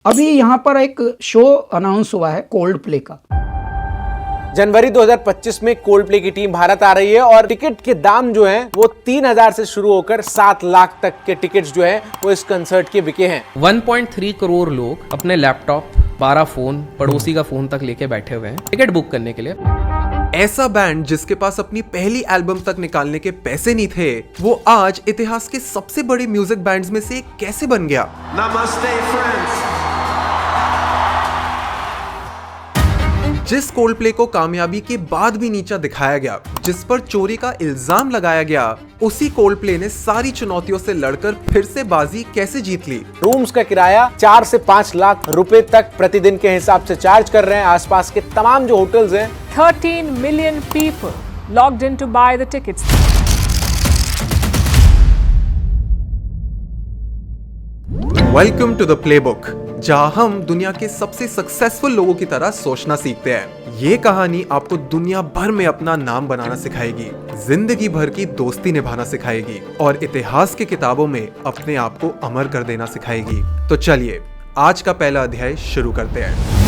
अभी यहाँ पर एक शो अनाउंस हुआ है कोल्ड प्ले का। जनवरी 2025 में कोल्ड प्ले की टीम भारत आ रही है और टिकट के दाम जो हैं वो 3,000 से शुरू होकर 7 लाख तक के टिकट्स जो हैं वो इस कंसर्ट के बिके हैं। 1.3 करोड़ लोग अपने लैपटॉप, 12 फोन, पड़ोसी का फोन तक लेके बैठे हुए हैं टिकट बुक करने के लिए। ऐसा बैंड जिसके पास अपनी पहली एल्बम तक निकालने के पैसे नहीं थे, वो आज इतिहास के सबसे बड़े म्यूजिक बैंड्स में से एक कैसे बन गया? Namaste, friends. जिस कोल्ड प्ले को कामयाबी के बाद भी नीचा दिखाया गया, जिस पर चोरी का इल्जाम लगाया गया, उसी कोल्ड प्ले ने सारी चुनौतियों से लड़कर फिर से बाजी कैसे जीत ली। रूम्स का किराया 4 से 5 लाख रुपए तक प्रतिदिन के हिसाब से चार्ज कर रहे हैं। आसपास के तमाम जो होटल्स हैं, 13 million people logged in to buy the tickets. Welcome to the Playbook, जहां हम दुनिया के सबसे सक्सेसफुल लोगों की तरह सोचना सीखते हैं। ये कहानी आपको दुनिया भर में अपना नाम बनाना सिखाएगी, जिंदगी भर की दोस्ती निभाना सिखाएगी और इतिहास की किताबों में अपने आप को अमर कर देना सिखाएगी। तो चलिए आज का पहला अध्याय शुरू करते हैं।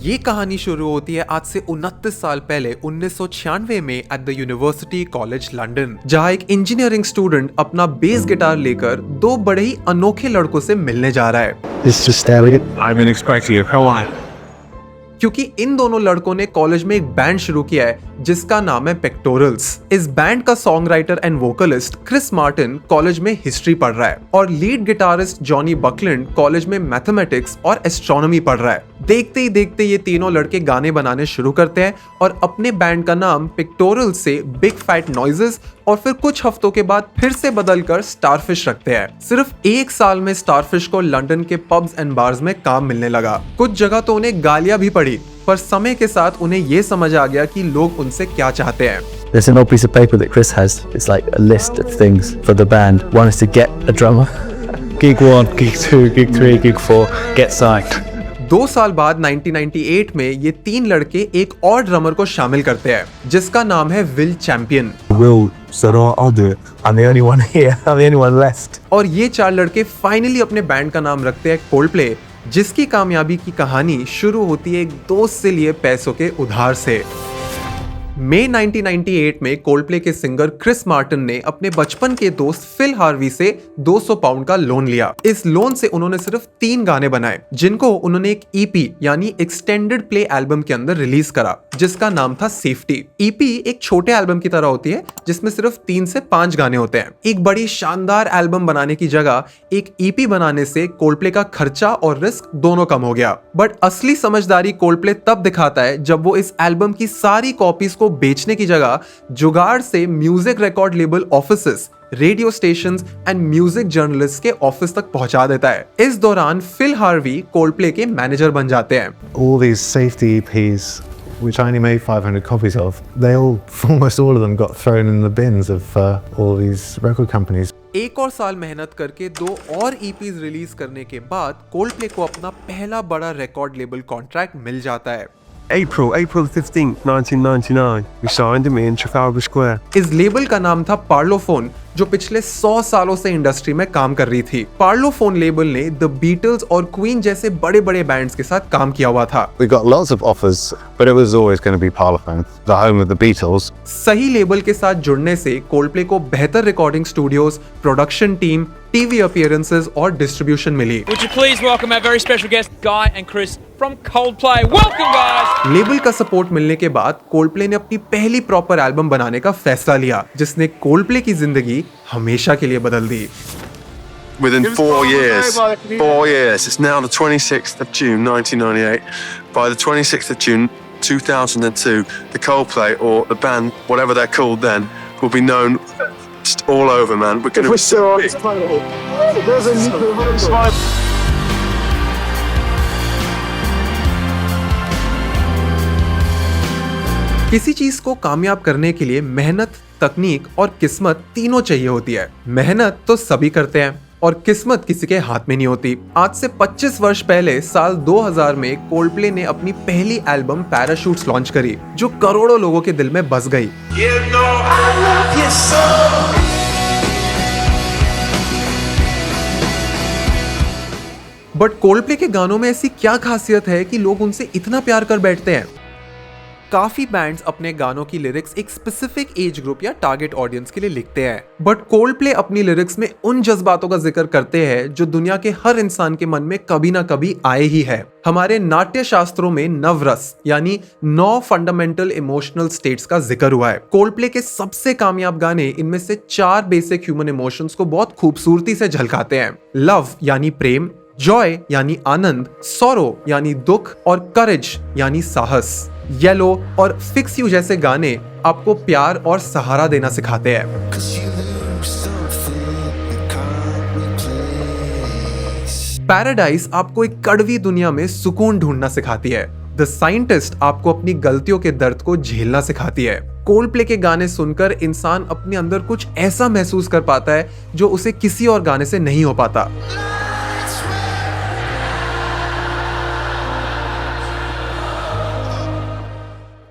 ये कहानी शुरू होती है आज से 29 साल पहले 1996 में at the university college London, जहां एक इंजीनियरिंग स्टूडेंट अपना बेस गिटार लेकर दो बड़े ही अनोखे लड़कों से मिलने जा रहा है। I've been expecting you. How are you? क्योंकि इन दोनों लड़कों ने कॉलेज में एक बैंड शुरू किया है जिसका नाम है पेक्टोरल्स। इस बैंड का song writer and vocalist Chris Martin college में हिस्ट्री पढ़ रहा है और lead guitarist Jonny Buckland college में मैथमेटिक्स और एस्ट्रोनॉमी पढ़ रहा है। देखते ही देखते ये तीनों लड़के गाने बनाने शुरू करते हैं और अपने बैंड का नाम पेक्टोरल्स से बिग फैट नॉइजेस और फिर कुछ हफ्तों के बाद फिर से बदलकर स्टारफिश रखते हैं। सिर्फ एक साल में स्टारफिश को लंदन के पब्स एंड बार्स में काम मिलने लगा। कुछ जगह तो उन्हें गालियां भी पड़ी, पर समय के साथ उन्हें ये समझ आ गया कि लोग उनसे क्या चाहते हैं। There's an old piece of paper that Chris has. It's like a list of things for the band. One is to get a drummer. Gig 1, Gig 2, Gig 3, Gig 4, get signed. 2 साल बाद 1998 में ये तीन लड़के एक और ड्रमर को शामिल करते हैं जिसका नाम है will champion. Will said, "Oh, I'll do it. I'm the only one here. I'm the only one left." और ये चार लड़के फाइनली अपने बैंड का नाम रखते हैं कोल्ड प्ले, जिसकी कामयाबी की कहानी शुरू होती है एक दोस्त से लिए पैसों के उधार से। मई 1998 में कोल्डप्ले के सिंगर क्रिस मार्टिन ने अपने बचपन के दोस्त फिल हार्वी से 200 पाउंड का लोन लिया। इस लोन से उन्होंने सिर्फ 3 गाने बनाए जिनको उन्होंने एक ईपी यानी एक्सटेंडेड प्ले एल्बम के अंदर रिलीज करा जिसका नाम था सेफ्टी। ईपी एक छोटे एल्बम की तरह होती है जिसमें सिर्फ 3 से 5 गाने होते हैं। एक बड़ी शानदार एल्बम बनाने की जगह एक ईपी बनाने से कोल्डप्ले का खर्चा और रिस्क दोनों कम हो गया। बट असली समझदारी कोल्डप्ले तब दिखाता है जब वो इस एल्बम की सारी कॉपीज को बेचने की जगह जुगाड़ से music record label offices, radio stations and music journalist के ऑफिस तक पहुंचा देता है। इस दौरान फिल हार्वी कोल्डप्ले के मैनेजर बन जाते हैं। All these safety EPs, which I only made 500 copies of, almost all of them got thrown in the bins of all these record companies. एक और साल मेहनत करके 2 और ईपीज रिलीज करने के बाद कोल्डप्ले को अपना पहला बड़ा रिकॉर्ड लेबल कॉन्ट्रैक्ट मिल जाता है। April 15th, 1999. We signed him in Trafalgar Square. इस लेबल का नाम था पार्लोफोन, जो पिछले 100 सालों से इंडस्ट्री में काम कर रही थी। पार्लोफोन लेबल ने द बीटल्स और क्वीन जैसे बड़े बड़े बैंड्स के साथ काम किया हुआ था। We got lots of offers, but it was always going to be Parlophone, the home of the Beatles. सही लेबल के साथ जुड़ने से कोल्डप्ले को बेहतर recording studios, production team, TV appearances और डिस्ट्रीब्यूशन मिली। Would you please welcome our very special guest, Guy and Chris from Coldplay. Welcome, guys! Label का सपोर्ट मिलने के बाद कोल्डप्ले ने अपनी पहली प्रॉपर एल्बम बनाने का फैसला लिया, जिसने कोल्डप्ले की जिंदगी हमेशा के लिए बदल दी। Within 4 years, it's now the 26th of June 1998. By the 26th of June 2002, the Coldplay, or the band, whatever they're called then, will be known just all over, man. We're going to... We're so on title. There's a new... किसी चीज को कामयाब करने के लिए मेहनत, तकनीक और किस्मत तीनों चाहिए होती है। मेहनत तो सभी करते हैं और किस्मत किसी के हाथ में नहीं होती। आज से 25 वर्ष पहले साल 2000 में कोल्डप्ले ने अपनी पहली एल्बम पैराशूट्स लॉन्च करी, जो करोड़ों लोगों के दिल में बस गई। बट कोल्डप्ले के गानों में ऐसी क्या खासियत है कि लोग उनसे इतना प्यार कर बैठते हैं? काफी बैंड्स अपने गानों की लिरिक्स एक स्पेसिफिक एज ग्रुप या टारगेट ऑडियंस के लिए लिखते हैं, बट कोल्डप्ले अपनी लिरिक्स में उन जज्बातों का जिक्र करते हैं जो दुनिया के हर इंसान के मन में कभी ना कभी आए ही है। हमारे नाट्य शास्त्रों में नवरस यानी 9 फंडामेंटल इमोशनल स्टेट्स का जिक्र हुआ है। कोल्डप्ले के सबसे कामयाब गाने इनमें से 4 बेसिक ह्यूमन इमोशंस को बहुत खूबसूरती से झलकाते हैं। लव यानी प्रेम, जॉय यानी आनंद, सॉरो यानी दुख और करेज यानी साहस। येलो और फिक्स यू जैसे गाने आपको प्यार और सहारा देना सिखाते हैं। पैराडाइज आपको एक कड़वी दुनिया में सुकून ढूंढना सिखाती है। द साइंटिस्ट आपको अपनी गलतियों के दर्द को झेलना सिखाती है। कोल्डप्ले के गाने सुनकर इंसान अपने अंदर कुछ ऐसा महसूस कर पाता है जो उसे किसी और गाने से नहीं हो पाता।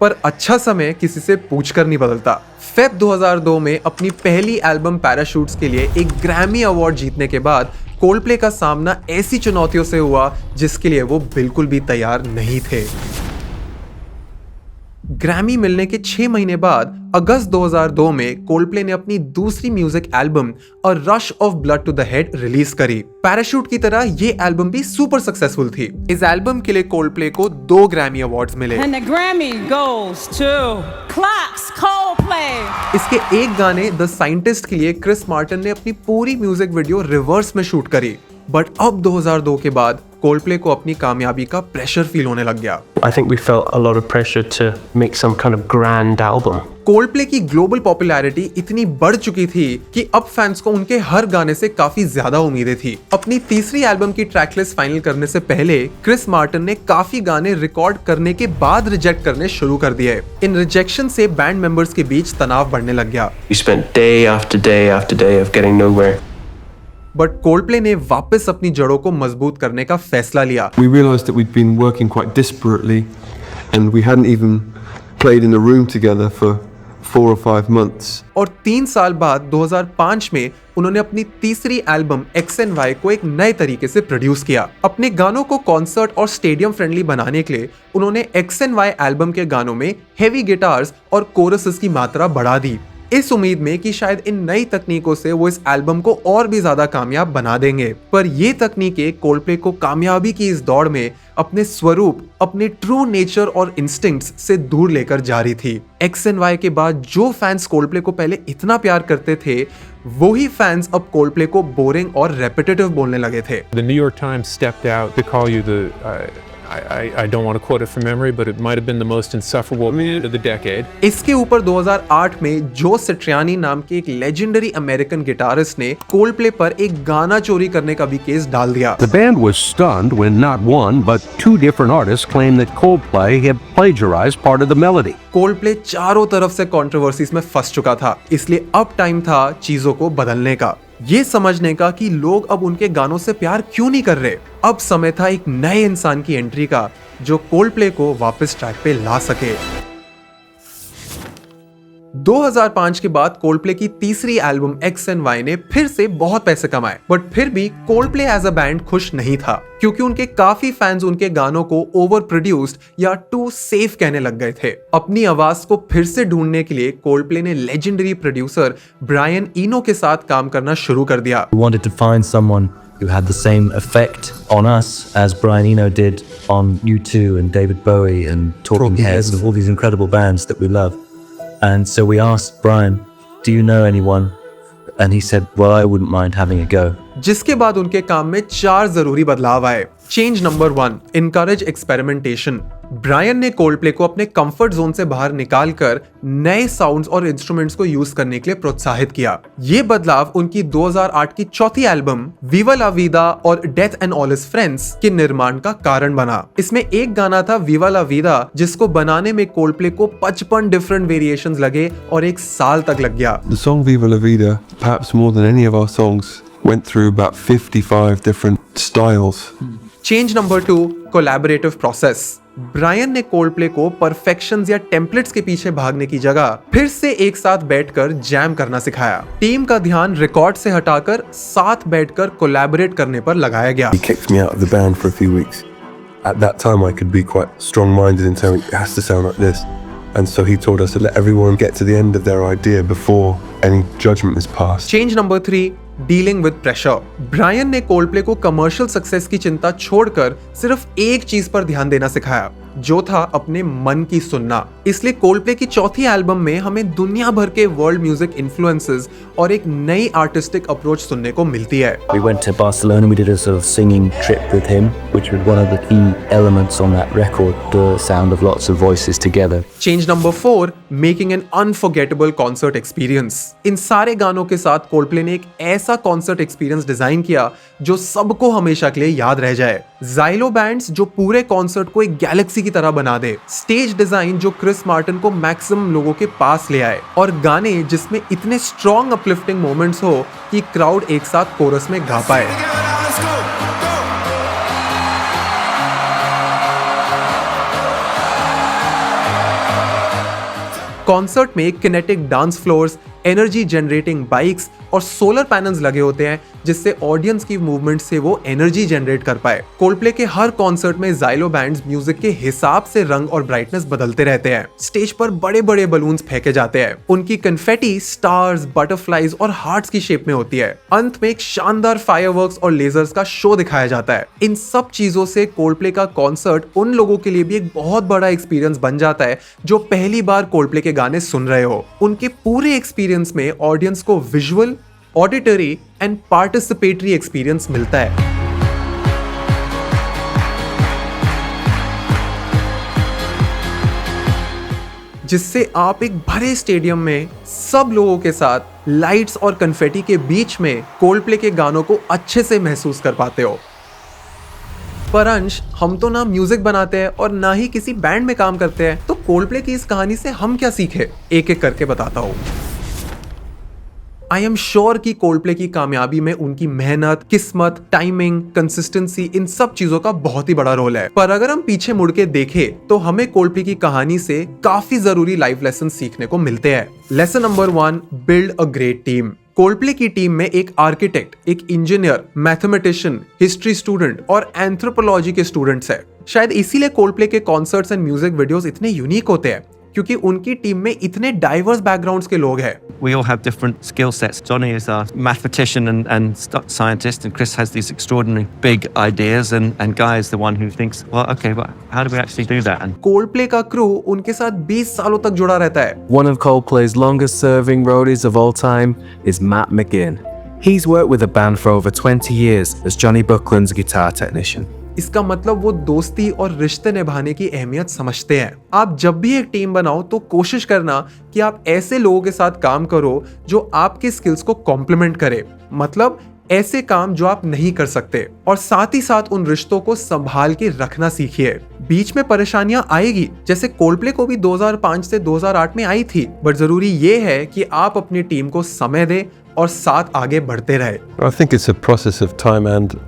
पर अच्छा समय किसी से पूछकर नहीं बदलता। फेब 2002 में अपनी पहली एल्बम पैराशूट्स के लिए एक ग्रैमी अवार्ड जीतने के बाद कोल्डप्ले का सामना ऐसी चुनौतियों से हुआ जिसके लिए वो बिल्कुल भी तैयार नहीं थे। ग्रैमी मिलने के 6 महीने बाद अगस्त 2002 में कोल्डप्ले ने अपनी दूसरी music album A Rush of Blood to the Head release करी। पैराशूट की तरह ये एल्बम भी सुपर सक्सेसफुल थी। इस एल्बम के लिए कोल्डप्ले को 2 ग्रैमी अवार्ड्स मिले। And the Grammy goes to Claps Coldplay. इसके एक गाने द साइंटिस्ट के लिए क्रिस मार्टिन ने अपनी पूरी म्यूजिक वीडियो रिवर्स में शूट करी। बट अब 2002 के बाद कोल्डप्ले को अपनी कामयाबी का प्रेशर फील होने लग गया। I think we felt a lot of pressure to make some kind of grand album. Coldplay की ग्लोबल पॉपुलैरिटी इतनी बढ़ चुकी थी कि अब फैंस को उनके हर गाने से काफी ज्यादा उम्मीदें थी। अपनी तीसरी एल्बम की ट्रैकलिस्ट फाइनल करने से पहले क्रिस मार्टिन ने काफी गाने रिकॉर्ड करने के बाद रिजेक्ट करने शुरू कर दिए। इन रिजेक्शन से बैंड मेंबर्स के बीच तनाव बढ़ने लग गया। We spent day after day after day of getting nowhere. But Coldplay ने वापस अपनी जड़ों को मजबूत करने का फैसला लिया। We realized that we'd been working quite disparately and we hadn't even played in a room together for 4 or 5 months. और 3 साल बाद 2005 में उन्होंने अपनी तीसरी एल्बम XNY को एक नए तरीके से प्रोड्यूस किया। अपने गानों को कॉन्सर्ट और स्टेडियम फ्रेंडली बनाने के लिए उन्होंने XNY एल्बम के गानों में हेवी गिटार्स और कोरसेस की मात्रा बढ़ा दी, इस उम्मीद में कि शायद इन नई तकनीकों से वो इस एल्बम को और भी ज्यादा कामयाब बना देंगे। पर ये तकनीकें कोल्डप्ले को कामयाबी की इस दौड़ में अपने स्वरूप, अपने ट्रू नेचर और इंस्टिंक्ट्स से दूर लेकर जा रही थी। XNY के बाद जो फैंस कोल्डप्ले को पहले इतना प्यार करते थे, वही फैंस अब कोल्डप्ले को बोरिंग और रेपिटेटिव बोलने लगे थे। The New York Times stepped out to call you the I don't want to quote it from memory, but it might have been the most insufferable of the decade. इसके ऊपर 2008 में जो सिट्रियानी नाम के एक लेजेंडरी अमेरिकन गिटारिस्ट ने Coldplay पर एक गाना चोरी करने का भी केस डाल दिया। The band was stunned when not one but 2 different artists claimed that Coldplay had plagiarized part of the melody. Coldplay चारों तरफ से कंट्रोवर्सीज में फंस चुका था, इसलिए अब टाइम था चीजों को बदलने का, ये समझने का कि लोग अब उनके गानों से प्यार क्यों नहीं कर रहे। अब समय था एक नए इंसान की एंट्री का जो कोल्डप्ले को वापस ट्रैक पे ला सके। 2005 के बाद कोल्डप्ले की तीसरी एल्बम XNY ने फिर से बहुत पैसे कमाए, बट फिर भी कोल्डप्ले एज अ बैंड खुश नहीं था क्योंकि उनके काफी फैंस उनके गानों को ओवर प्रोड्यूस्ड या टू सेफ कहने लग गए थे। अपनी आवाज को फिर से ढूंढने के लिए कोल्डप्ले ने लेजेंडरी प्रोड्यूसर ब्रायन इनो के साथ काम करना शुरू कर दिया। We wanted to find someone who had the same effect on us as Brian Eno did on U2 and David Bowie and Talking Heads and all these incredible bands that we love. And so we asked Brian, do you know anyone? And he said, well, I wouldn't mind having a go. जिसके बाद उनके काम में 4 जरूरी बदलाव आए। Change number 1, encourage experimentation. Brian ने Coldplay को अपने कंफर्ट जोन से बाहर निकालकर नए साउंड्स और इंस्ट्रूमेंट्स को यूज करने के लिए प्रोत्साहित किया। ये बदलाव उनकी 2008 की चौथी एल्बम विवा ला विदा और death and all his friends के निर्माण का कारण बना। इसमें एक गाना था विवा ला विदा, जिसको बनाने में कोल्डप्ले को 55 डिफरेंट वेरिएशंस लगे और 1 साल तक लग गया। The song Viva La Vida, perhaps more than any of our songs, went through about 55 different styles. Change number 2, collaborative process. Brian ने कोल्डप्ले को परफेक्शंस या टेम्पलेट्स के पीछे भागने की जगह फिर से एक साथ बैठकर जैम करना सिखाया। टीम का ध्यान रिकॉर्ड से हटाकर साथ बैठकर कोलैबोरेट करने पर लगाया गया। He kicked me out of the band for a few weeks. At that time I could be quite strong-minded in saying it has to sound like this. And so he told us to let everyone get to the end of their idea before any judgment is passed. Change number 3, dealing with pressure. Brian ने Coldplay को commercial success की चिंता छोड़कर सिर्फ एक चीज पर ध्यान देना सिखाया, जो था अपने मन की सुनना। इसलिए कोल्डप्ले की चौथी एल्बम में हमें दुनिया भर के वर्ल्ड म्यूजिक इन्फ्लुएंसेस और एक नई आर्टिस्टिक अप्रोच सुनने को मिलती है। We went to Barcelona, we did a sort of singing trip with him, which was one of the key elements on that record, the sound of lots of voices together. Change number 4, making an unforgettable concert experience. इन सारे गानों के साथ Coldplay ने एक ऐसा concert experience design किया जो सबको हमेशा के लिए याद रह जाए। ज़ाइलो बैंड्स जो पूरे कॉन्सर्ट को एक गैलेक्सी की तरह बना दे, स्टेज डिजाइन जो क्रिस मार्टिन को मैक्सिमम लोगों के पास ले आए, और गाने जिसमें इतने स्ट्रॉन्ग अपलिफ्टिंग मोमेंट्स हो कि क्राउड एक साथ कोरस में गा पाए। कॉन्सर्ट में kinetic dance floors, energy generating bikes और सोलर पैनल्स लगे होते हैं, जिससे ऑडियंस की मूवमेंट से वो एनर्जी जनरेट कर पाए। कोल्डप्ले के हर कॉन्सर्ट में ज़ाइलो बैंड्स म्यूजिक के हिसाब से रंग और ब्राइटनेस बदलते रहते हैं। स्टेज पर बड़े बड़े बलून्स फेंके जाते हैं। उनकी कन्फेटी स्टार्स, बटरफ्लाईज और हार्ट्स की शेप में होती है। अंत में एक शानदार फायरवर्क्स और लेजर्स का शो दिखाया जाता है। इन सब चीजों से कोल्डप्ले का कॉन्सर्ट उन लोगों के लिए भी एक बहुत बड़ा एक्सपीरियंस बन जाता है जो पहली बार कोल्डप्ले के गाने सुन रहे हो। उनके पूरे एक्सपीरियंस में ऑडियंस को visual, auditory and participatory experience मिलता है। जिससे आप एक भरे स्टेडियम में सब लोगों के साथ लाइट्स और कन्फेटी के बीच में कोल्डप्ले के गानों को अच्छे से महसूस कर पाते हो। पर अंश, हम तो ना म्यूजिक बनाते हैं और ना ही किसी बैंड में काम करते हैं, तो कोल्डप्ले की इस कहानी से हम क्या सीखे, एक एक करके बताता हूँ। आई एम श्योर कि कोल्डप्ले की कामयाबी में उनकी मेहनत, किस्मत, टाइमिंग, कंसिस्टेंसी, इन सब चीजों का बहुत ही बड़ा रोल है। पर अगर हम पीछे मुड़ के देखें तो हमें कोल्डप्ले की कहानी से काफी जरूरी लाइफ लेसन सीखने को मिलते हैं। Lesson number 1, build a great team. Coldplay की टीम में एक आर्किटेक्ट, एक इंजीनियर, मैथमेटिशियन, हिस्ट्री स्टूडेंट और एंथ्रोपोलॉजी के स्टूडेंट्स है। शायद इसीलिए कोल्डप्ले के कॉन्सर्ट्स एंड म्यूजिक वीडियोस इतने यूनिक होते हैं, क्योंकि उनकी टीम में इतने डाइवर्स बैकग्राउंड्स के लोग हैं। We all have different skill sets. Johnny is a mathematician and scientist, and Chris has these extraordinary big ideas, and Guy is the one who thinks, well, okay, but how do we actually do that? And Coldplay का crew उनके साथ 20 सालों तक जुड़ा रहता है। One of Coldplay's longest serving roadies of all time is Matt McGinn. He's worked with the band for over 20 years as Johnny Buckland's guitar technician. इसका मतलब वो दोस्ती और रिश्ते निभाने की अहमियत समझते हैं। आप जब भी एक टीम बनाओ तो कोशिश करना कि आप ऐसे लोगों के साथ काम करो जो आपके स्किल्स को कॉम्प्लीमेंट करे, मतलब ऐसे काम जो आप नहीं कर सकते, और साथ ही साथ उन रिश्तों को संभाल के रखना सीखिए। बीच में परेशानियां आएगी, जैसे कोल्डप्ले को भी 2005 से 2008 में आई थी, बट जरूरी ये है कि आप अपनी टीम को समय दें और साथ आगे बढ़ते रहे। I think it's a process of time and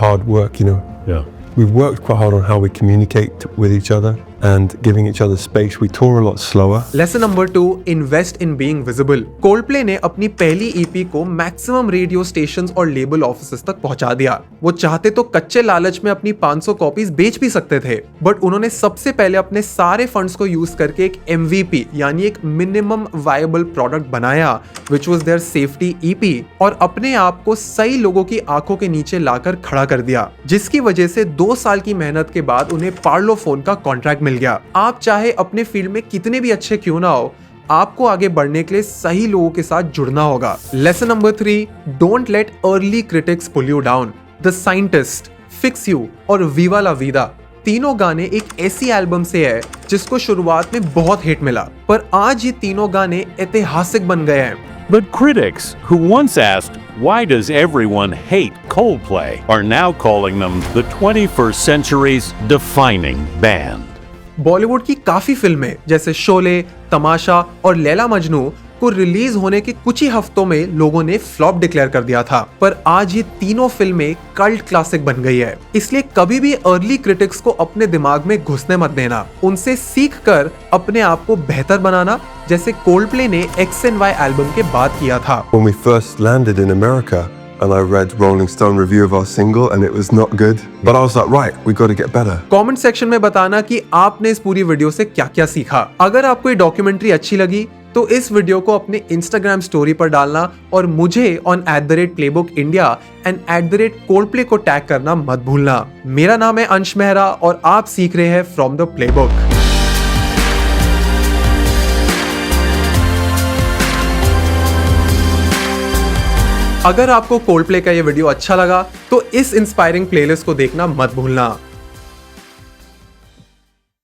hard work, you know. Yeah. We've worked quite hard on how we communicate with each other and giving each other space. We tour a lot slower. Lesson number 2, invest in being visible. Coldplay ने अपनी पहली EP को maximum radio stations और label offices तक पहुंचा दिया। वो चाहते तो कच्चे लालच में अपनी 500 कॉपीज बेच भी सकते थे, बट उन्होंने सबसे पहले अपने सारे फंड्स को यूज करके एक MVP यानी एक मिनिमम वायबल प्रोडक्ट बनाया, which was their safety EP, और अपने आप को सही लोगों की आंखों के नीचे लाकर खड़ा कर दिया, जिसकी वजह से 2 साल की मेहनत के बाद उन्हें पार्लोफोन का कॉन्ट्रैक्ट मिल गया। आप चाहे अपने फील्ड में कितने भी अच्छे क्यों ना हो, आपको आगे बढ़ने के लिए सही लोगों के साथ जुड़ना होगा। Lesson number 3, don't let early critics pull you down. The Scientist, Fix You और विवा ला विदा तीनों गाने एक ऐसी एल्बम से है जिसको शुरुआत में बहुत हिट मिला, पर आज ये तीनों गाने ऐतिहासिक बन गए हैं। But critics, who once asked, why does everyone hate Coldplay, are now calling them the 21st century's defining band. Bollywood की काफी फिल्में जैसे शोले, तमाशा और लैला मजनू को रिलीज होने के कुछ ही हफ्तों में लोगों ने फ्लॉप डिक्लेयर कर दिया था, पर आज ये तीनों फिल्में कल्ट क्लासिक बन गई है। इसलिए कभी भी अर्ली क्रिटिक्स को अपने दिमाग में घुसने मत देना, उनसे सीख कर अपने आप को बेहतर बनाना, जैसे कोल्डप्ले ने X and Y एल्बम के बाद किया था। When we first landed in America, and I read Rolling Stone review of our single and it was not good, but I was like, right, we got to get better. Comment section में बताना कि आपने इस पूरी video से क्या-क्या सीखा। अगर आपको ये डॉक्यूमेंट्री अच्छी लगी तो इस वीडियो को अपने इंस्टाग्राम स्टोरी पर डालना और मुझे ऑन @playbook_India एंड @Coldplay को टैग करना मत भूलना। मेरा नाम है अंश मेहरा और आप सीख रहे हैं फ्रॉम द प्लेबुक। अगर आपको कोल्डप्ले का ये वीडियो अच्छा लगा तो इस इंस्पायरिंग प्लेलिस्ट को देखना मत भूलना।